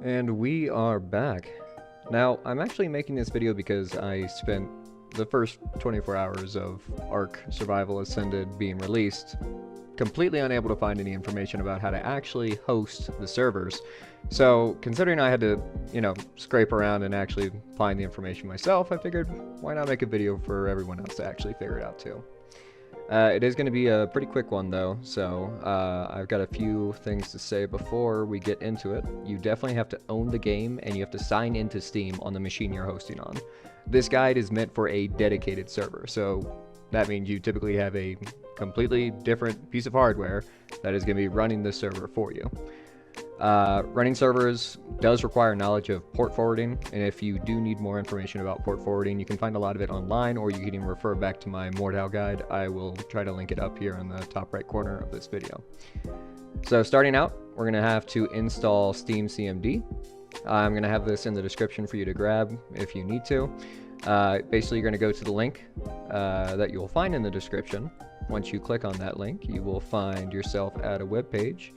And we are back. Now, I'm actually making this video because I spent the first 24 hours of ARK Survival Ascended being released completely unable to find any information about how to actually host the servers. So, considering I had to, scrape around and actually find the information myself, I figured, why not make a video for everyone else to actually figure it out too. It is going to be a pretty quick one though, so I've got a few things to say before we get into it. You definitely have to own the game and you have to sign into Steam on the machine you're hosting on. This guide is meant for a dedicated server, so that means you typically have a completely different piece of hardware that is going to be running the server for you. Running servers does require knowledge of port forwarding, and if you do need more information about port forwarding, you can find a lot of it online, or you can even refer back to my MORDHAU guide. I will try to link it up here in the top right corner of this video. So starting out, we're going to have to install STEAMCMD. I'm going to have this in the description for you to grab if you need to. Basically, you're going to go to the link that you'll find in the description. Once you click on that link, you will find yourself at a web page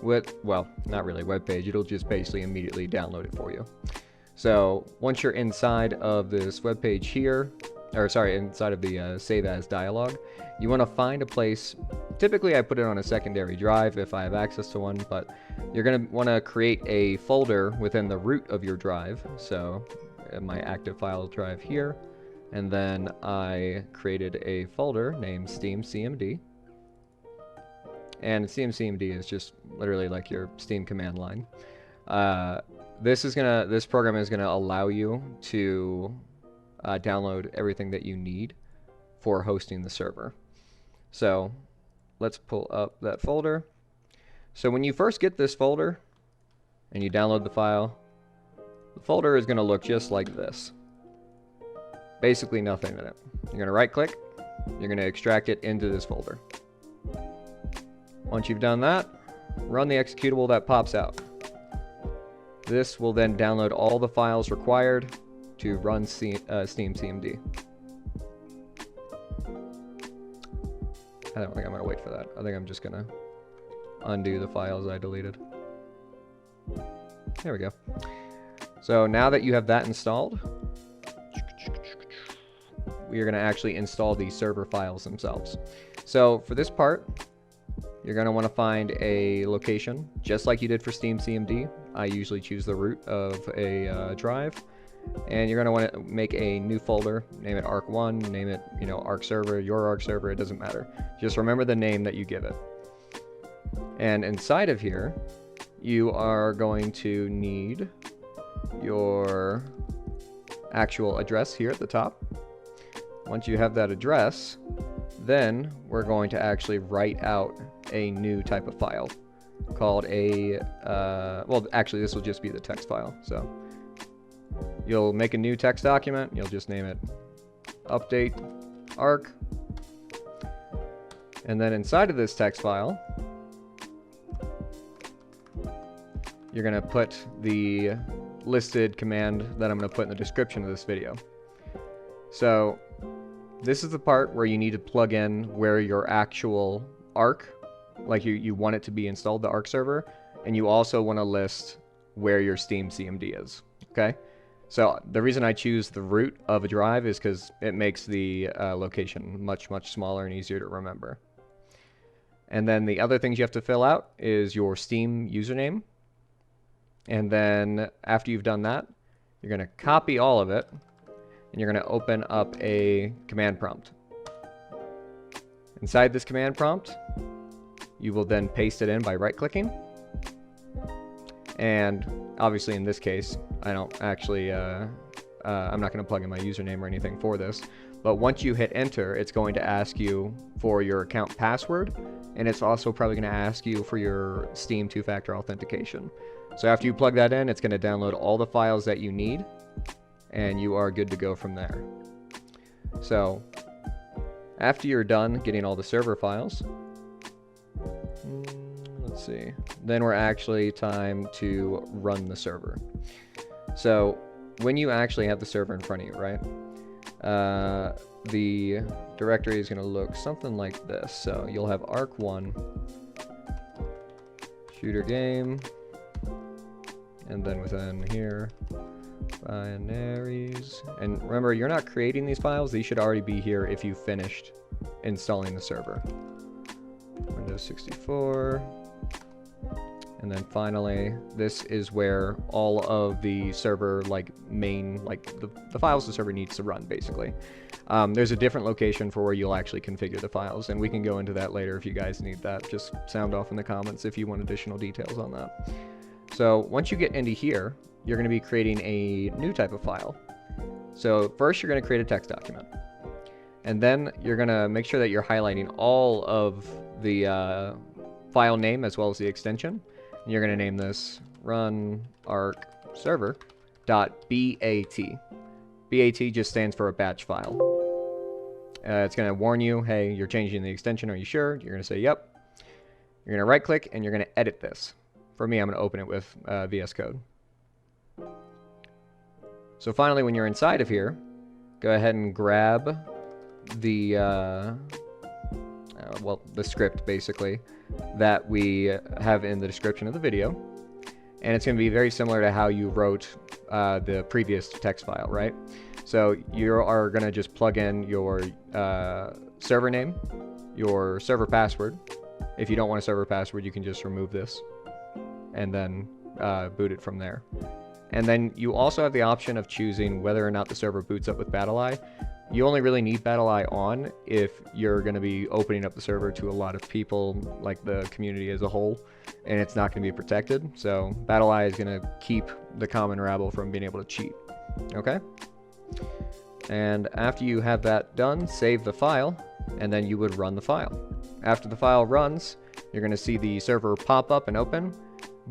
with, well, not really a web page, it'll just basically immediately download it for you. So once you're inside of this web page here, or sorry, inside of the save as dialog, you want to find a place. Typically I put it on a secondary drive if I have access to one, but you're going to want to create a folder within the root of your drive. So my active file drive here, and then I created a folder named STEAMCMD. And STEAMCMD is just literally like your Steam command line. This program is gonna allow you to download everything that you need for hosting the server. So let's pull up that folder. So when you first get this folder and you download the file, the folder is gonna look just like this. Basically nothing in it. You're gonna right click, you're gonna extract it into this folder. Once you've done that, run the executable that pops out. This will then download all the files required to run STEAMCMD. I don't think I'm going to wait for that. I think I'm just going to undo the files I deleted. There we go. So now that you have that installed, we are going to actually install the server files themselves. So for this part, you're going to want to find a location, just like you did for STEAMCMD. I usually choose the root of a drive. And you're going to want to make a new folder, name it ARK1, name it, ARK server, your ARK server, it doesn't matter. Just remember the name that you give it. And inside of here, you are going to need your actual address here at the top. Once you have that address, then we're going to actually write out a new type of file called a, well, actually this will just be the text file. So you'll make a new text document, you'll just name it update ARK. And then inside of this text file, you're going to put the listed command that I'm going to put in the description of this video. So this is the part where you need to plug in where your actual ARK, like you want it to be installed, the ARK server, and you also want to list where your STEAMCMD is, okay? So the reason I choose the root of a drive is because it makes the location much, much smaller and easier to remember. And then the other things you have to fill out is your Steam username. And then after you've done that, you're going to copy all of it, and you're going to open up a command prompt. Inside this command prompt, you will then paste it in by right-clicking. And obviously in this case, I don't actually, I'm not going to plug in my username or anything for this. But once you hit enter, it's going to ask you for your account password, and it's also probably going to ask you for your Steam two-factor authentication. So after you plug that in, it's going to download all the files that you need, and you are good to go from there. So after you're done getting all the server files, let's see, then we're actually time to run the server. So when you actually have the server in front of you, right, the directory is going to look something like this. So you'll have ARK1, shooter game, and then within here, binaries. And remember, you're not creating these files. These should already be here if you finished installing the server. Windows 64. And then finally, this is where all of the server, like main, like the files the server needs to run, basically. There's a different location for where you'll actually configure the files, and we can go into that later if you guys need that. Just sound off in the comments if you want additional details on that. So once you get into here, you're going to be creating a new type of file. So first you're going to create a text document. And then you're going to make sure that you're highlighting all of the file name as well as the extension. And you're going to name this run ark server.bat. BAT just stands for a batch file. It's going to warn you, hey, you're changing the extension, are you sure? You're going to say yep. You're going to right click and you're going to edit this. For me, I'm going to open it with VS Code. So finally, when you're inside of here, go ahead and grab the well, the script basically that we have in the description of the video, and it's going to be very similar to how you wrote the previous text file, right? So you are going to just plug in your server name, your server password. If you don't want a server password, you can just remove this and then boot it from there. And then you also have the option of choosing whether or not the server boots up with BattlEye. You only really need BattlEye on if you're going to be opening up the server to a lot of people, like the community as a whole, and it's not going to be protected. So BattlEye is going to keep the common rabble from being able to cheat. Okay? And after you have that done, save the file, and then you would run the file. After the file runs, you're going to see the server pop up and open.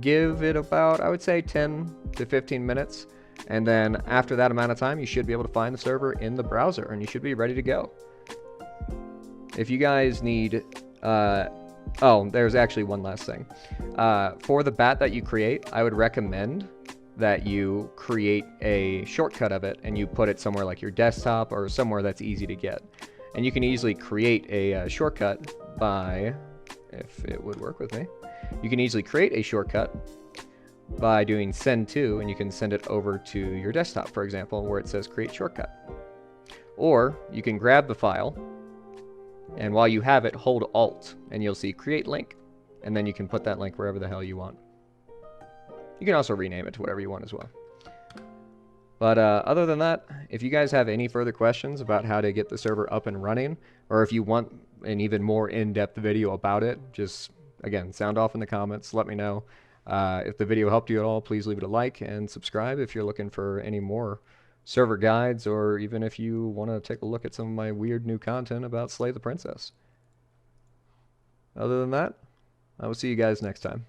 Give it about, I would say, 10 to 15 minutes. And then after that amount of time, you should be able to find the server in the browser, and you should be ready to go. If you guys need... oh, there's actually one last thing. For the bat that you create, I would recommend that you create a shortcut of it, and you put it somewhere like your desktop or somewhere that's easy to get. And you can easily create a shortcut by... if it would work with me. You can easily create a shortcut by doing send to, and you can send it over to your desktop, for example, where it says create shortcut. Or you can grab the file, and while you have it, hold Alt, and you'll see create link, and then you can put that link wherever the hell you want. You can also rename it to whatever you want as well. But other than that, if you guys have any further questions about how to get the server up and running, or if you want an even more in-depth video about it, just, again, sound off in the comments, let me know. If the video helped you at all, please leave it a like and subscribe if you're looking for any more server guides, or even if you want to take a look at some of my weird new content about Slay the Princess. Other than that, I will see you guys next time.